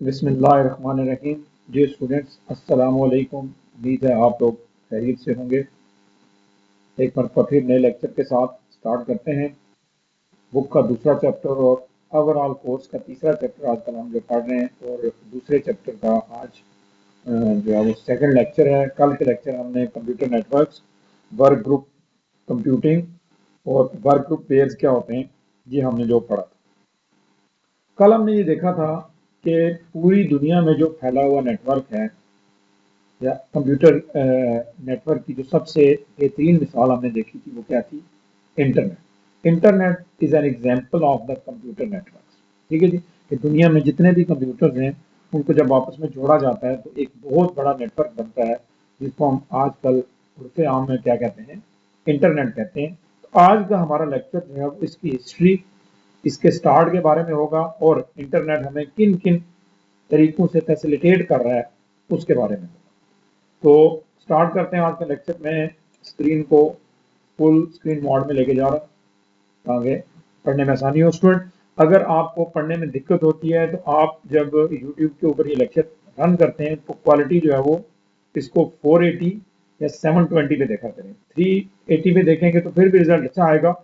बिस्मिल्लाहिर्रहमानिर्रहीम। जी स्टूडेंट्स, अस्सलाम वालेकुम। उम्मीद है आप लोग खैरियत से होंगे। एक मरतबा फिर नए लेक्चर के साथ स्टार्ट करते हैं। बुक का दूसरा चैप्टर और ओवरऑल कोर्स का तीसरा चैप्टर आजकल हम जो पढ़ रहे हैं, और दूसरे चैप्टर का आज जो है वो सेकंड लेक्चर है। कल के लेक्चर हमने computer networks, work group computing और वर्क ग्रुप पेयर्स क्या होते हैं, ये हमने जो पढ़ा था। कल हमने ये देखा था कि पूरी दुनिया में जो फैला हुआ नेटवर्क है या कंप्यूटर नेटवर्क की जो सबसे बेहतरीन मिसाल हमने देखी थी वो क्या थी? Internet. Internet is an example of the computer networks. ठीक है जी, कि दुनिया में जितने भी कंप्यूटर्स हैं उनको जब आपस में जोड़ा जाता है तो एक बहुत बड़ा नेटवर्क बनता है, जिसको हम आजकल उर्फ आम में क्या कहते हैं? इंटरनेट कहते हैं। तो आज का हमारा लेक्चर जो है वो इसकी हिस्ट्री, इसके स्टार्ट के बारे में होगा, और इंटरनेट हमें किन किन तरीकों से फैसिलिटेट कर रहा है उसके बारे में। तो स्टार्ट करते हैं आज का लेक्चर। मैं स्क्रीन को फुल स्क्रीन मोड में लेके जा रहा हूँ आगे पढ़ने में आसानी हो। स्टूडेंट, अगर आपको पढ़ने में दिक्कत होती है तो आप जब यूट्यूब के ऊपर ये लेक्चर रन करते हैं तो क्वालिटी जो है वो इसको 480 या 720 पे देखा करें। 380 पे देखेंगे तो फिर भी रिजल्ट अच्छा आएगा,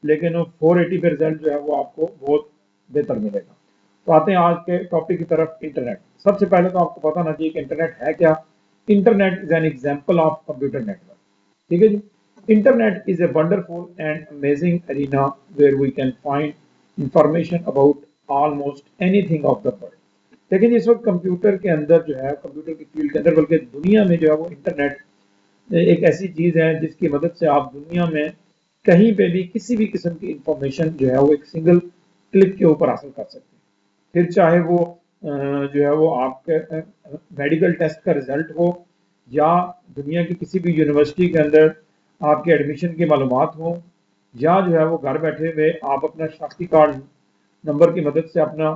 लेकिन वो 480 पे रिजल्ट जो है वो आपको बहुत बेहतर मिलेगा। तो आते हैं आज के टॉपिक की तरफ, इंटरनेट। सबसे पहले तो आपको पता होना चाहिए कि इंटरनेट है क्या। Internet is an example of computer network. ठीक है जी। Internet is a wonderful and amazing arena where we can find information about almost anything of the world. लेकिन इस वक्त कंप्यूटर के अंदर जो है, कंप्यूटर की फील्ड के अंदर, बल्कि दुनिया में जो है वो इंटरनेट एक ऐसी चीज है जिसकी मदद से आप दुनिया में कहीं पे भी किसी भी किस्म की इंफॉर्मेशन जो है वो एक सिंगल क्लिक के ऊपर हासिल कर सकते हैं। फिर चाहे वो जो है वो आपके मेडिकल टेस्ट का रिजल्ट हो, या दुनिया की किसी भी यूनिवर्सिटी के अंदर आपके एडमिशन की मालूमात हो, या जो है वो घर बैठे हुए आप अपना शनाख्ती कार्ड नंबर की मदद से अपना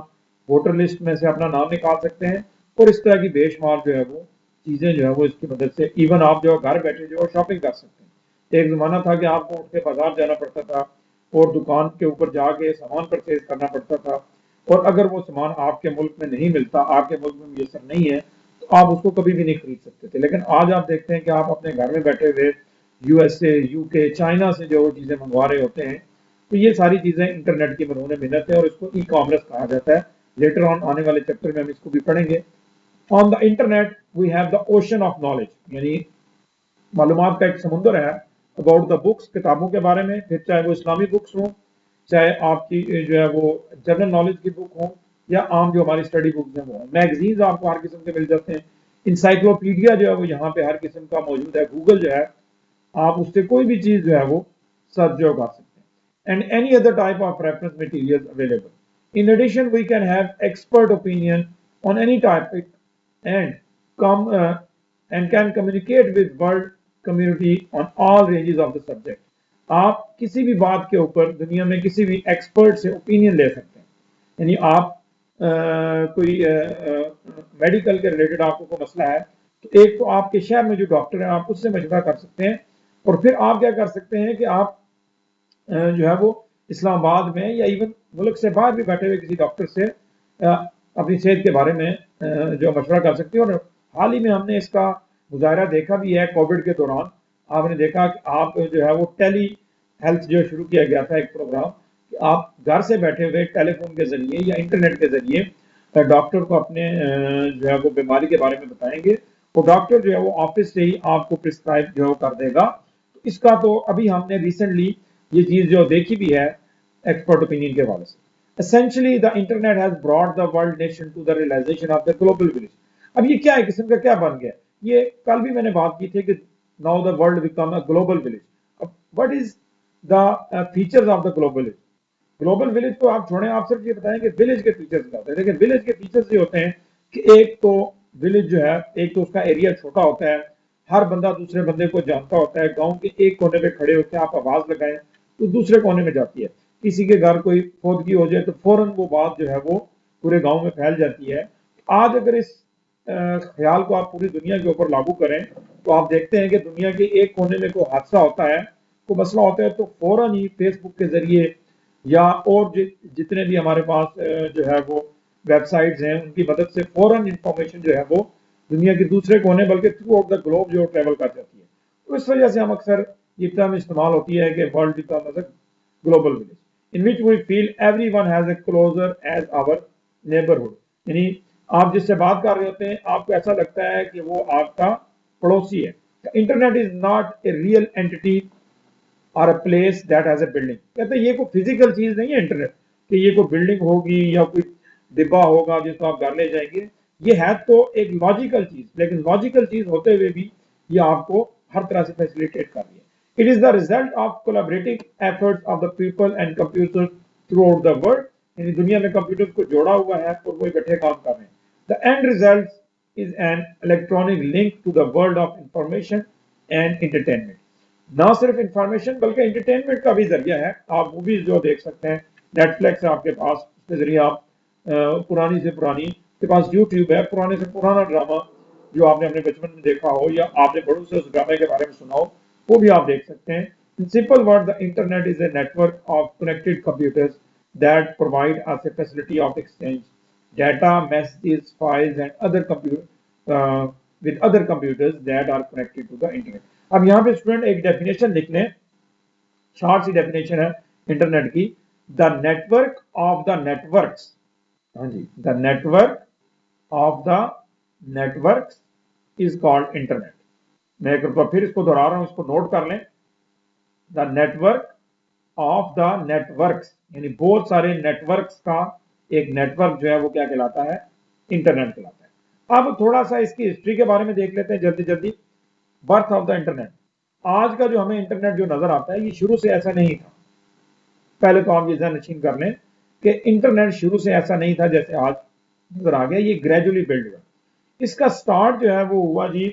वोटर लिस्ट में से अपना नाम निकाल सकते हैं। और इस तरह की बेशुमार जो है वो चीज़ें जो है वो इसकी मदद से इवन आप जो घर बैठे जो है शॉपिंग कर सकते हैं। एक ज़माना था कि आपको उठ के बाजार जाना पड़ता था और दुकान के ऊपर जाके सामान परचेज करना पड़ता था, और अगर वो सामान आपके मुल्क में नहीं मिलता, आपके मुल्क में मुयसर नहीं है, तो आप उसको कभी भी नहीं खरीद सकते थे। लेकिन आज आप देखते हैं कि आप अपने घर में बैठे हुए यूएसए, यूके, चाइना से जो चीज़ें मंगवा रहे होते हैं। तो ये सारी चीज़ें इंटरनेट की मरहून मिन्नत है, और इसको ई कॉमर्स कहा जाता है। लेटर ऑन आने वाले चैप्टर में हम इसको भी पढ़ेंगे। On the internet we have the ocean of knowledge, यानी मालूमात का एक समुंदर है अबाउट द बुक्स, किताबों के बारे में। फिर चाहे वो इस्लामी बुक्स हों, चाहे आपकी जो है वो जनरल नॉलेज की बुक हो, या आम जो हमारी स्टडी बुक्स हैं वो हों। मैगजीन्स आपको हर किस्म के मिल जाते हैं। इंसाइक्लोपीडिया जो है वो यहाँ पे हर किस्म का मौजूद है। गूगल जो है, आप उससे कोई भी चीज़ जो है वो सर्च जो कर सकते हैं। And any other type of reference material available. In addition we can have expert opinion on any topic and come and can communicate with world community on all ranges of the subject। आप किसी भी बात के ऊपर दुनिया में किसी भी एक्सपर्ट से ओपिनियन ले सकते हैं। यानी आप कोई मेडिकल के रिलेटेड आपको कोई मसला है, तो एक तो आपके शहर में जो डॉक्टर है आप उससे मशवरा कर सकते हैं, और फिर आप क्या कर सकते हैं कि आप जो है वो इस्लामाबाद में या इवन मुल्क से बाहर भी बैठे हुए किसी डॉक्टर से अपनी सेहत के बारे में जो मशवरा कर सकते हैं। और हाल ही में हमने इसका मुजाहरा देखा भी है। कोविड के दौरान आपने देखा कि आप जो है वो टेली हेल्थ जो शुरू किया गया था एक प्रोग्राम, कि आप घर से बैठे हुए टेलीफोन के जरिए या इंटरनेट के जरिए डॉक्टर को अपने जो है वो बीमारी के बारे में बताएंगे, वो डॉक्टर जो है वो ऑफिस से ही आपको प्रिस्क्राइब जो है कर देगा। तो इसका तो अभी हमने रिसेंटली ये चीज जो देखी भी है एक्सपर्ट ओपिनियन के हवाले से। Essentially, the internet has brought the world nation to the realization of the global village। अब ये क्या है, किस्म का क्या बन गया? ये कल भी मैंने बात की थी कि now the world become a global village। अब what is the features of the global village? Global village तो आप छोड़ें, आप सिर्फ ये बताएं कि विलेज के फीचर्स क्या होते हैं। देखिए, विलेज के फीचर्स ये होते हैं कि एक तो विलेज जो है, एक तो उसका एरिया छोटा होता है, हर बंदा दूसरे बंदे को जानता होता है। गांव के एक कोने पे खड़े होकर आप आवाज लगाएं तो दूसरे कोने में जाती है। किसी के घर कोई फौतगी हो जाए तो फौरन वो बात जो है वो पूरे गांव में फैल जाती है। आज अगर इस ख्याल को आप पूरी दुनिया के ऊपर लागू करें तो आप देखते हैं कि दुनिया के एक कोने में कोई हादसा होता है, कोई मसला होता है, तो फौरन ही फेसबुक के जरिए या और जितने भी हमारे पास जो है वो वेबसाइट्स हैं, उनकी मदद से फौरन इंफॉर्मेशन जो है वो दुनिया के दूसरे कोने बल्कि थ्रू आउट द ग्लोब जो ट्रेवल कर जाती है। तो इस वजह से हम अक्सर ये टर्म इस्तेमाल होती है कि world become as a global village in which we feel everyone has a closer as our neighbourhood. यानी आप जिससे बात कर रहे होते हैं आपको ऐसा लगता है कि वो आपका पड़ोसी है। Internet is not a real entity और a place that has a building. कहते हैं ये कोई फिजिकल चीज नहीं है इंटरनेट कि ये कोई बिल्डिंग होगी या कोई डिब्बा होगा जिसको आप घर ले जाएंगे। ये है तो एक लॉजिकल चीज, लेकिन लॉजिकल चीज होते हुए भी ये आपको हर तरह से फैसिलिटेट कर रही है। It is the result of collaborative efforts of the people and computers through out the world. यानी दुनिया में कंप्यूटर्स को जोड़ा हुआ है और वो इकट्ठे काम कर रहे हैं। The end result is an electronic link to the world of information and entertainment. ना सिर्फ इंफॉर्मेशन बल्कि एंटरटेनमेंट का भी जरिया है। आप मूवीज जो देख सकते हैं, नेटफ्लिक्स है आपके पास, उसके जरिए आप पुरानी से पुरानी, के पास यूट्यूब है, पुराने से पुराना ड्रामा जो आपने अपने बचपन में देखा हो या आपने बड़ों से उस ड्रामे के बारे में सुना हो वो भी आप देख सकते हैं। In simple word the internet is a network of connected computers that provide us A facility of exchange data, messages, files and other computer with other computers that are connected to the internet। अब यहाँ पे student एक definition लिख लें, short सी definition है internet की। The network of the networks, हाँ जी, the network of the networks is called internet. मैं एक बार फिर इसको दोहरा रहा हूं, इसको नोट कर लें। The network of the networks यानी बहुत सारे नेटवर्क्स का एक नेटवर्क जो है वो क्या कहलाता है, इंटरनेट कहलाता है। अब थोड़ा सा इसकी हिस्ट्री के बारे में देख लेते हैं जल्दी जल्दी। बर्थ ऑफ द इंटरनेट, आज का जो हमें इंटरनेट जो नजर आता है ये शुरू से ऐसा नहीं था। पहले तो आप ये नशीन कर लें कि इंटरनेट शुरू से ऐसा नहीं था जैसे आज नजर आ गया, ये ग्रेजुअली बिल्ड हुआ। इसका स्टार्ट जो है वो हुआ जी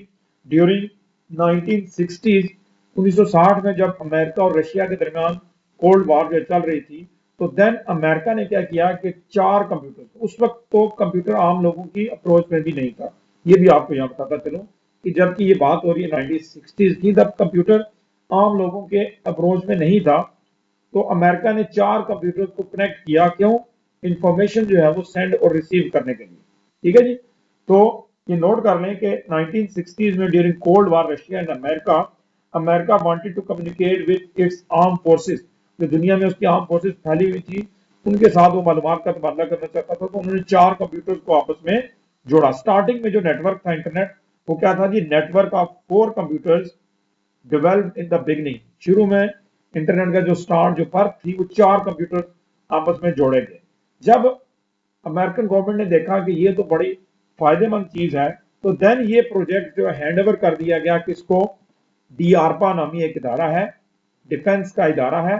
ड्यूरिंग 1960s, 1960 में जब अमेरिका और रशिया के दरमियान कोल्ड वॉर जो चल रही थी। तो देन अमेरिका ने क्या किया कि 4 कंप्यूटर, उस वक्त तो कंप्यूटर आम लोगों की अप्रोच में भी नहीं था। ये भी आपको यहाँ बताता चलूं कि जबकि ये बात हो रही है 1960s की, तब कंप्यूटर आम लोगों के अप्रोच में नहीं था। तो अमेरिका ने 4 कंप्यूटर को कनेक्ट किया, क्यों, इंफॉर्मेशन जो है वो सेंड और रिसीव करने के लिए। ठीक है जी। तो ये नोट कर लें कि 1960s में during cold war Russia and America, America wanted to communicate with its arm forces. जो दुनिया में उसकी आर्म फोर्सेस फैली हुई थी उनके साथ वो मालूमात का तबादला करना चाहता था। तो उन्होंने 4 कंप्यूटर्स को आपस में जोड़ा। स्टार्टिंग में जो नेटवर्क था इंटरनेट वो क्या था जी, network of 4 computers developed in the beginning. शुरू में इंटरनेट का जो स्टार्ट जो बर्थ थी वो 4 कंप्यूटर आपस में जोड़े गए। जब अमेरिकन गवर्नमेंट ने देखा कि ये तो बड़ी फायदेमंद चीज है, तो देन ये प्रोजेक्ट जो हैंड ओवर कर दिया गया किसको, डीआरपा नामी एक इदारा है, डिफेंस का इदारा है,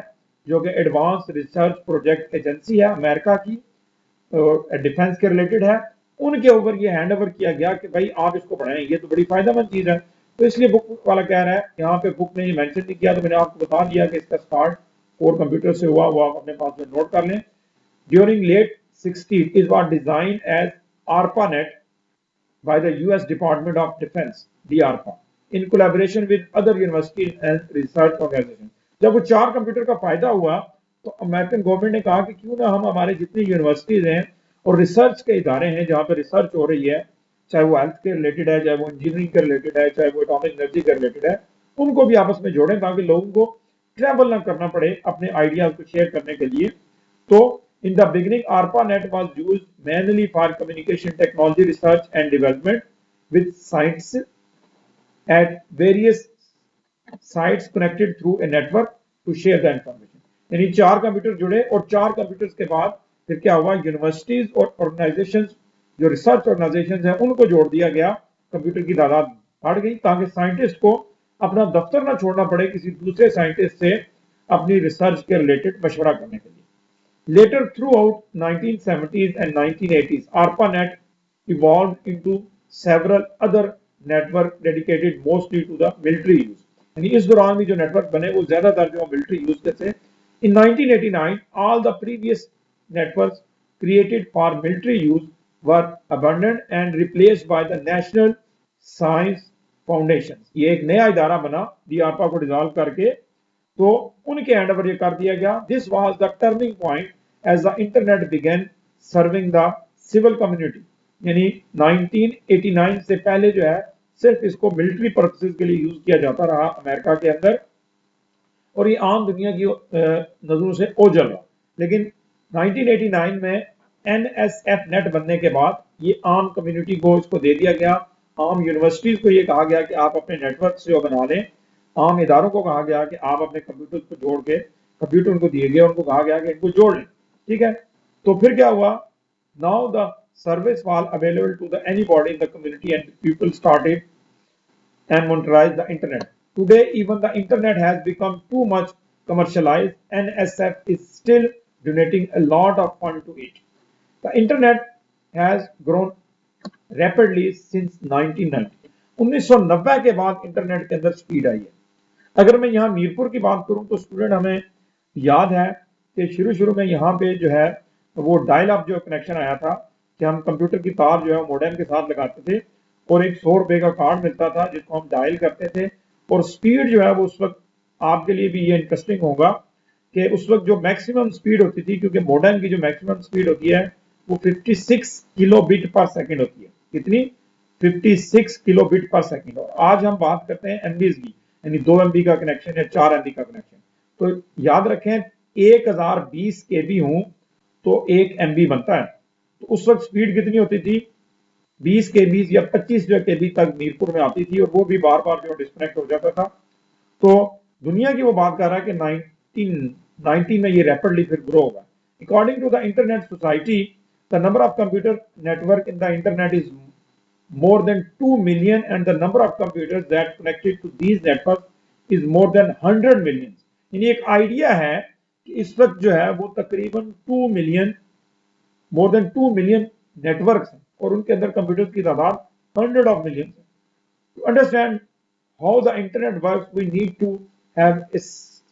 जो कि एडवांस रिसर्च प्रोजेक्ट एजेंसी है अमेरिका की, डिफेंस के रिलेटेड है। उनके ऊपर ये हैंड ओवर किया गया कि भाई आप इसको बढ़ाएं, ये तो बड़ी फायदेमंद चीज है। तो इसलिए बुक वाला कह रहा है, यहाँ पे बुक ने ये मेंशन नहीं किया तो मैंने आपको बता दिया कि इसका स्टार्ट 4 कंप्यूटर से हुआ, वो आप अपने पास में नोट कर लें। During late 60s it was designed as ARPANET by the US Department of Defense, DARPA, in collaboration with other universities and research organizations। जब वो 4 कंप्यूटर का फायदा हुआ तो अमेरिकन गवर्नमेंट ने कहा कि क्यों ना हम हमारे जितनी यूनिवर्सिटीज हैं और रिसर्च के इदारे हैं जहाँ पे रिसर्च हो रही है, चाहे वो हेल्थ के रिलेटेड है, चाहे वो इंजीनियरिंग के रिलेटेड है, चाहे वो एटॉमिक एनर्जी के रिलेटेड है, उनको भी आपस में जोड़ें ताकि लोगों को ट्रैवल ना करना पड़े अपने आइडियाज को शेयर करने के लिए। तो in the beginning ARPANET was used mainly for communication technology research and development with scientists at various sites connected through a network to share the information। यानी 4 कंप्यूटर जुड़े और 4 कंप्यूटर्स के बाद फिर क्या हुआ, यूनिवर्सिटीज और ऑर्गेनाइजेशंस जो रिसर्च ऑर्गेनाइजेशंस हैं उनको जोड़ दिया गया। कंप्यूटर की तादाद बढ़ गई ताकि साइंटिस्ट को अपना दफ्तर ना छोड़ना पड़े किसी दूसरे साइंटिस्ट से अपनी रिसर्च के रिलेटेड मशवरा करने के लिए। Later, throughout 1970s and 1980s, ARPANET evolved into several other networks dedicated mostly to the military use। यानी इस दौरान भी जो नेटवर्क बने वो ज्यादातर जो मिलिट्री यूज के थे। In 1989, all the previous networks created for military use were abandoned and replaced by the National Science Foundation। ये एक नया इदारा बना डीआरपा को डिसॉल्व करके, तो उनके हैंड कर दिया गया। This was the turning point as the internet began serving the civil community, यानी 1989 से पहले जो है सिर्फ इसको मिलिट्री पर्पसेस के लिए यूज किया जाता रहा अमेरिका के अंदर, और ये आम दुनिया की नजरों से ओझल रहा। लेकिन 1989 में NSF नेट बनने के बाद ये आम कम्युनिटी को इसको दे दिया गया। आम यूनिवर्सिटीज को ये कहा गया कि आप अपने नेटवर्क से बना लें। आम इदारों को कहा गया कि आप अपने कंप्यूटर को जोड़ के, कंप्यूटर उनको दिए गए, उनको कहा गया कि इनको जोड़ लें। ठीक है, तो फिर क्या हुआ, now the service was available to the anybody in the community and people started and monetize the internet. Today, even the internet has become too much commercialized. NSF is still donating a lot of fund to it. The internet has grown rapidly since 1990. 1990 के बाद internet के अंदर speed आई है। अगर मैं यहाँ मीरपुर की बात करूँ तो स्टूडेंट हमें याद है कि शुरू में यहाँ पे जो है वो डायल अप जो कनेक्शन आया था कि हम कंप्यूटर की तार जो है मॉडेम के साथ लगाते थे और एक 100 रुपए का कार्ड मिलता था जिसको हम डायल करते थे, और स्पीड जो है वो उस वक्त, आपके लिए भी ये इंटरेस्टिंग होगा कि उस वक्त जो मैक्सिमम स्पीड होती थी, क्योंकि मॉडेम की जो मैक्सिमम स्पीड होती है वो 56 किलो बिट पर सेकेंड होती है। कितनी? 56 किलो बिट पर सेकेंड। और आज हम बात करते हैं एमबीज की, यानी 2 MB का कनेक्शन या 4 MB का कनेक्शन। तो याद रखें 1020 KB हूं तो 1 MB बनता है। तो उस वक्त स्पीड कितनी होती थी? 20 KB या 25 जो KB तक मीरपुर में आती थी, और वो भी बार बार जो डिस्कनेक्ट हो जाता था। तो दुनिया की वो बात कर रहा है कि 1990 में ये रैपिडली फिर ग्रो होगा। According to the internet society, the number of computer network in the internet is more than 2 million and the number of computers that connected to these networks is more than 100 million। यानी एक idea है कि इस वक्त जो है वो तकरीबन 2 million, more than 2 million networks हैं और उनके अंदर कंप्यूटर्स की तादाद 100 ऑफ मिलियन है। To understand how the internet works, we need to have a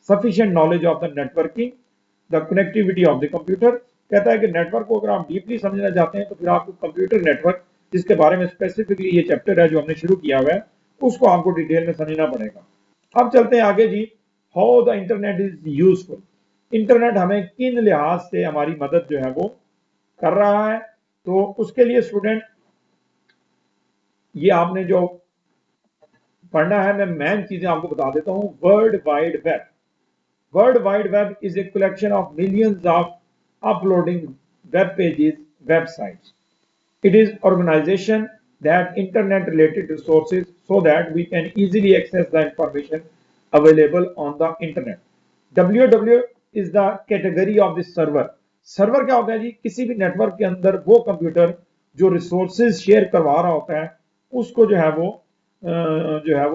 sufficient knowledge of the networking, the connectivity of the computer। कहता है कि नेटवर्क को अगर आप डीपली समझना चाहते हैं तो फिर आपको कंप्यूटर नेटवर्क, जिसके बारे में स्पेसिफिकली ये चैप्टर है जो हमने शुरू किया हुआ है, उसको आपको डिटेल में समझना पड़ेगा। अब चलते हैं आगे जी। How the internet is useful. Internet हमें किन लिहाज से हमारी मदद जो है वो कर रहा है, तो उसके लिए स्टूडेंट ये आपने जो पढ़ना है, मैं मेन चीजें आपको बता देता हूं। World wide web. World wide web is a collection of millions of uploading web pages, websites. It is organization that internet related resources so that we can easily access the information available on the internet. www is the category of the server। Server क्या होता है जी? किसी भी network के अंदर वो computer जो resources share करवा रहा होता है उसको जो है वो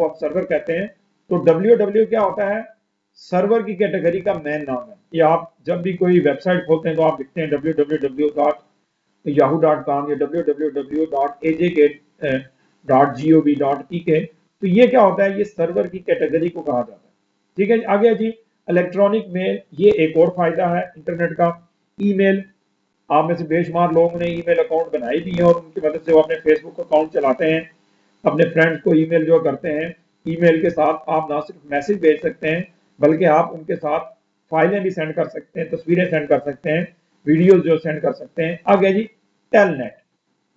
आप सर्वर कहते हैं। तो www क्या होता है? सर्वर की कैटेगरी का मेन नाम है। या आप जब भी कोई वेबसाइट खोलते हैं तो आप लिखते हैं www.yahoo.com या www.ajk.gov.pk, तो ये क्या होता है? ये सर्वर की कैटेगरी को कहा जाता है। ठीक है, आगे जी इलेक्ट्रॉनिक मेल, ये एक और फायदा है इंटरनेट का। ईमेल, आप में से बेशुमार लोगों ने ईमेल अकाउंट बनाए भी हैं और उनकी मदद से वो अपने फेसबुक अकाउंट चलाते हैं, अपने फ्रेंड्स को ईमेल जो करते हैं। ईमेल के साथ आप ना सिर्फ मैसेज भेज सकते हैं बल्कि आप उनके साथ फाइलें भी सेंड कर सकते हैं, तस्वीरें सेंड कर सकते हैं, वीडियोस जो सेंड कर सकते हैं। आगे जी टेलनेट,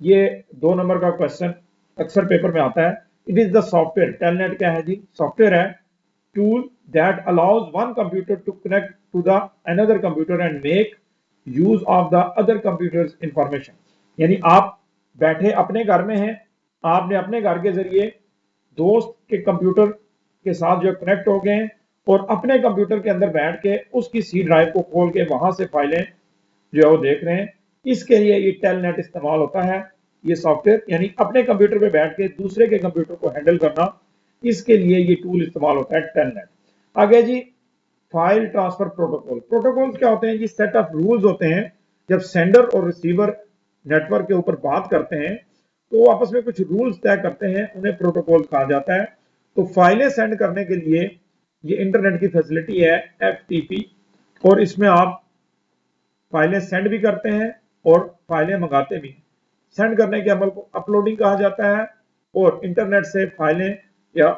ये 2 नंबर का क्वेश्चन अक्सर पेपर में आता है। It is the software. Telnet क्या है जी? सॉफ्टवेयर है, tool that allows one computer to connect to the another computer and make use of the other computers information. यानी आप बैठे अपने घर में हैं, आपने अपने घर के जरिए दोस्त के कंप्यूटर के साथ जो कनेक्ट हो गए हैं और अपने कंप्यूटर के अंदर बैठ के उसकी सी ड्राइव को खोल के वहां से फाइलें जो है वो देख रहे हैं। इसके लिए ये टेलनेट इस्तेमाल होता है, ये सॉफ्टवेयर, यानी अपने कंप्यूटर पे बैठ के दूसरे के कंप्यूटर को हैंडल करना, इसके लिए ये टूल इस्तेमाल होता है टेलनेट। आगे जी फाइल ट्रांसफर प्रोटोकॉल। प्रोटोकॉल क्या होते हैं जी? सेट ऑफ रूल्स होते हैं। जब सेंडर और रिसीवर नेटवर्क के ऊपर बात करते हैं तो वो आपस में कुछ रूल्स तय करते हैं, उन्हें प्रोटोकॉल कहा जाता है। तो फाइलें सेंड करने के लिए ये इंटरनेट की फैसिलिटी है FTP, और इसमें आप फाइलें सेंड भी करते हैं और फाइलें मंगाते भी हैं। सेंड करने के अमल को अपलोडिंग कहा जाता है, और इंटरनेट से फाइलें या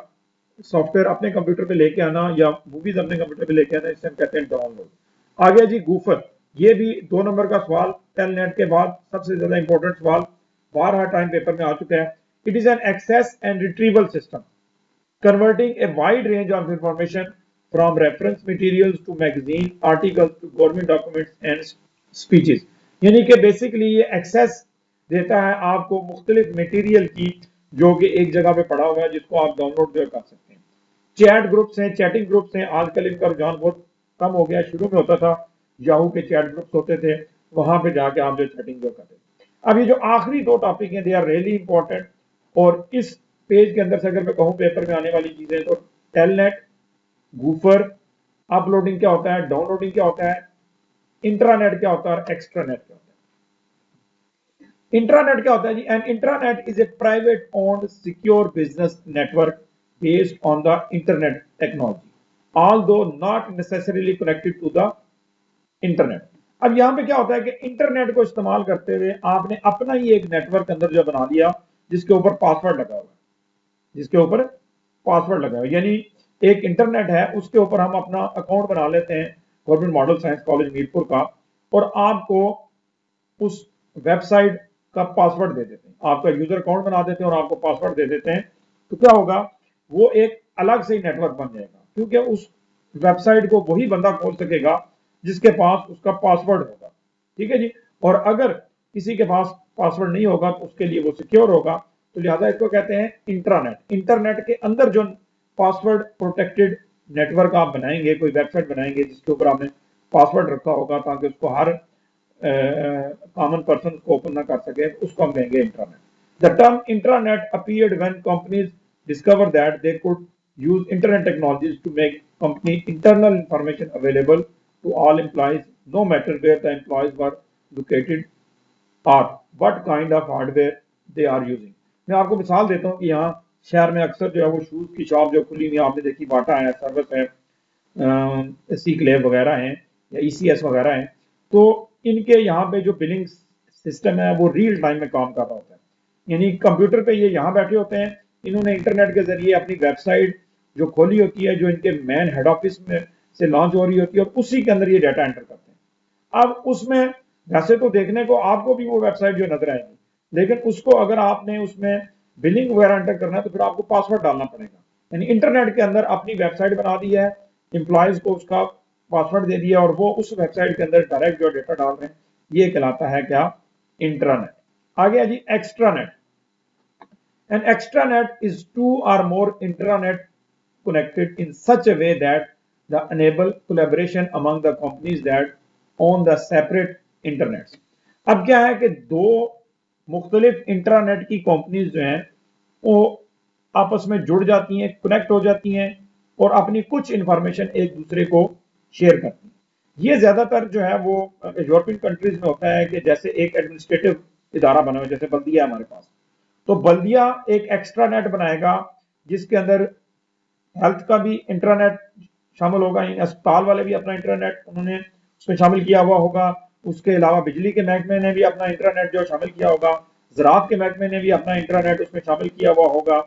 सॉफ्टवेयर अपने कंप्यूटर पे लेके आना या मूवीज अपने कंप्यूटर पे लेके आना, इसे हम कहते हैं डाउनलोड। आगे जी गूफर। ये भी 2 नंबर का सवाल टेलनेट के बाद सबसे ज्यादा इंपॉर्टेंट सवाल 12 टाइम पेपर में आ चुका है। It is an access and retrieval system converting a wide range of information from reference materials to magazine articles to government documents and speeches। यानी कि बेसिकली ये एक्सेस देता है आपको मुख्तलिफ मटेरियल की जो कि एक जगह पे पड़ा हुआ है जिसको आप डाउनलोड जो कर सकते हैं। चैट ग्रुप्स हैं, चैटिंग ग्रुप्स हैं, आजकल इनका रुझान बहुत कम हो गया। शुरू में होता था याहू के चैट ग्रुप्स होते थे, वहां पे जाके आप जो चैटिंग जो करते थे। अब ये जो आखिरी दो टॉपिक हैं दे आर रियली इंपॉर्टेंट, और इस पेज के अंदर से अगर मैं कहूं पेपर में आने वाली चीजें तो टेलनेट, गूफर, अपलोडिंग क्या होता है, डाउनलोडिंग क्या होता है, इंट्रानेट क्या होता है और एक्स्ट्रानेट क्या होता है। इंट्रानेट क्या होता है जी? An intranet is a private owned secure business network based on the internet technology although not necessarily connected to the internet. अब यहां पे क्या होता है कि इंटरनेट को इस्तेमाल करते हुए आपने अपना ही एक नेटवर्क अंदर जो बना लिया जिसके ऊपर पासवर्ड लगा हुआ है, जिसके ऊपर पासवर्ड लगा हुआ है। यानी एक इंटरनेट है, उसके ऊपर हम अपना अकाउंट बना लेते हैं government model science college Mirpur का, और आपको उस वेबसाइट का पासवर्ड दे देते हैं, आपका यूजर अकाउंट बना देते हैं और आपको पासवर्ड दे देते हैं। तो क्या होगा, वो एक अलग से ही नेटवर्क बन जाएगा, क्योंकि उस वेबसाइट को वही बंदा खोल सकेगा जिसके पास उसका पासवर्ड होगा। ठीक है जी। और अगर किसी के पास पासवर्ड नहीं होगा तो उसके लिए वो सिक्योर होगा, तो लिहाजा इसको कहते हैं इंट्रानेट। इंटरनेट के अंदर जो पासवर्ड प्रोटेक्टेड नेटवर्क आप बनाएंगे, कोई वेबसाइट बनाएंगे जिसके ऊपर आपने पासवर्ड रखा होगा ताकि उसको हर कॉमन पर्सन को ओपन ना कर सके, उसको हम कहेंगे intranet. The term intranet appeared when companies discovered that they could use internet technologies to make company internal information available to all employees, no matter where the employees were located or what kind of hardware they are using। मैं आपको मिसाल देता हूँ कि यहाँ शहर में अक्सर जो है वो शूज की शॉप जो खुली हुई आपने देखी, बाटा है, सर्विस है, सी क्लेव वगैरह हैं या ICS वगैरह हैं, तो इनके यहाँ पे जो बिलिंग सिस्टम है वो रियल टाइम में काम कर रहा होता है। यानी कंप्यूटर पे ये यहाँ बैठे होते हैं, इन्होंने इंटरनेट के जरिए अपनी वेबसाइट जो खोली होती है, जो इनके मेन हेड ऑफिस में से लॉन्च हो रही होती है, और उसी के अंदर ये डाटा एंटर करते हैं। अब उसमें वैसे तो देखने को आपको भी वो वेबसाइट जो नजर आएगी, लेकिन उसको अगर आपने उसमें बिलिंग वगैरह एंटर करना है तो फिर आपको पासवर्ड डालना पड़ेगा। यानी इंटरनेट के अंदर अपनी वेबसाइट बना दी है, एम्प्लॉयज को उसका पासवर्ड दे दिया और वो उस वेबसाइट के अंदर डायरेक्ट जो डेटा डाल रहे हैं, ये कहलाता है क्या? इंट्रानेट। आ गया जी extranet. An extranet is two or more intranet connected in such a way that the enable collaboration among the companies that own the separate internets। अब क्या है कि दो मुख्तलिफ इंट्रानेट की कंपनीज जो हैं वो आपस में जुड़ जाती हैं, कनेक्ट हो जाती हैं और अपनी कुछ इंफॉर्मेशन एक दूसरे को शेयर करती हैं। ये ज्यादातर जो है वो यूरोपियन कंट्रीज में होता है कि जैसे एक एडमिनिस्ट्रेटिव इदारा बना हुआ, जैसे बल्दिया हमारे पास, तो बल्दिया एक एक्स्ट्रा नेट बनाएगा जिसके अंदर हेल्थ का भी इंटरनेट शामिल होगा, अस्पताल वाले भी अपना इंटरनेट उन्होंने उसमें शामिल किया हुआ होगा। उसके अलावा बिजली के महकमे ने भी अपना इंटरनेट जो शामिल किया होगा, ज़राअत के महकमे ने भी अपना इंटरनेट उसमें शामिल किया हुआ होगा।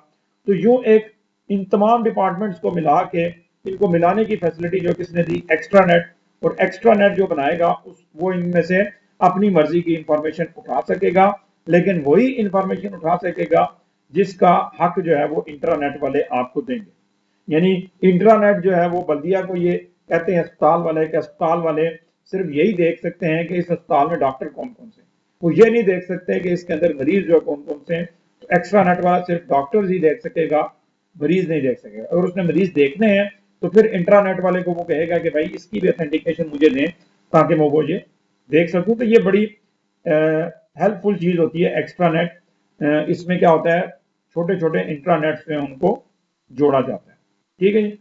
तो यूं एक इन तमाम डिपार्टमेंट्स को मिला के इनको मिलाने की फैसिलिटी जो किसने दी? Extranet. और एक्स्ट्रा नेट जो बनाएगा वो इनमें से अपनी मर्जी की इंफॉर्मेशन उठा सकेगा, लेकिन वही इंफॉर्मेशन उठा सकेगा जिसका हक जो है वो इंटरनेट वाले आपको देंगे। यानी इंटरनेट जो है वो बल्दिया को ये कहते हैं अस्पताल वाले के, अस्पताल वाले सिर्फ यही देख सकते हैं कि इस अस्पताल में डॉक्टर कौन कौन से, वो ये नहीं देख सकते कि इसके अंदर मरीज जो कौन कौन से हैं। तो एक्स्ट्रा नेट वाला सिर्फ डॉक्टर्स ही देख सकेगा, मरीज नहीं देख सकेगा। अगर उसने मरीज देखने हैं तो फिर इंटरनेट वाले को वो कहेगा कि भाई इसकी भी ऑथेंटिकेशन मुझे दें ताकि मैं वो ये देख सकूं। तो ये बड़ी हेल्पफुल चीज होती है एक्स्ट्रानेट। इसमें क्या होता है, छोटे छोटे इंट्रानेट्स में उनको जोड़ा जाता है। ठीक है जी।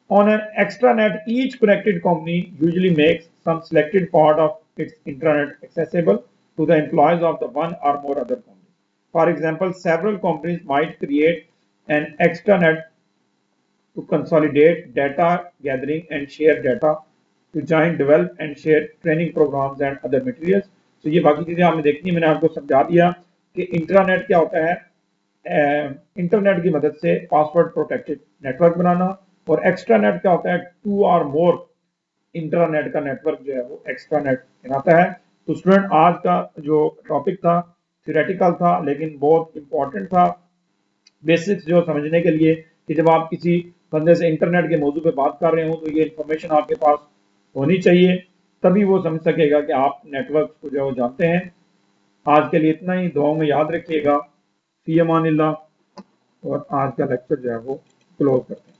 On an extranet each connected company usually makes some selected part of its intranet accessible to the employees of the one or more other company. For example several companies might create an extranet to consolidate data gathering and share data, to join, develop and share training programs and other materials। तो ये बाकी चीजें आपने देखनी है, मैंने आपको समझा दिया कि इंट्रानेट क्या होता है। इंटरनेट की मदद से पासवर्ड प्रोटेक्टेड नेटवर्क बनाना, और एक्स्ट्रानेट क्या होता है? टू और मोर इंट्रानेट का नेटवर्क जो है वो एक्स्ट्रानेट आता है। तो स्टूडेंट आज का जो टॉपिक था थ्योरेटिकल था, लेकिन बहुत इंपॉर्टेंट था बेसिक्स जो समझने के लिए कि जब आप किसी बंदे से इंटरनेट के मौजू पे बात कर रहे हो तो ये इन्फॉर्मेशन आपके पास होनी चाहिए, तभी वो समझ सकेगा कि आप नेटवर्क को जो जानते हैं। आज के लिए इतना ही, दुआओं में याद रखिएगा। फी अमानिल्लाह। और आज का लेक्चर जो है वो क्लोज करते हैं।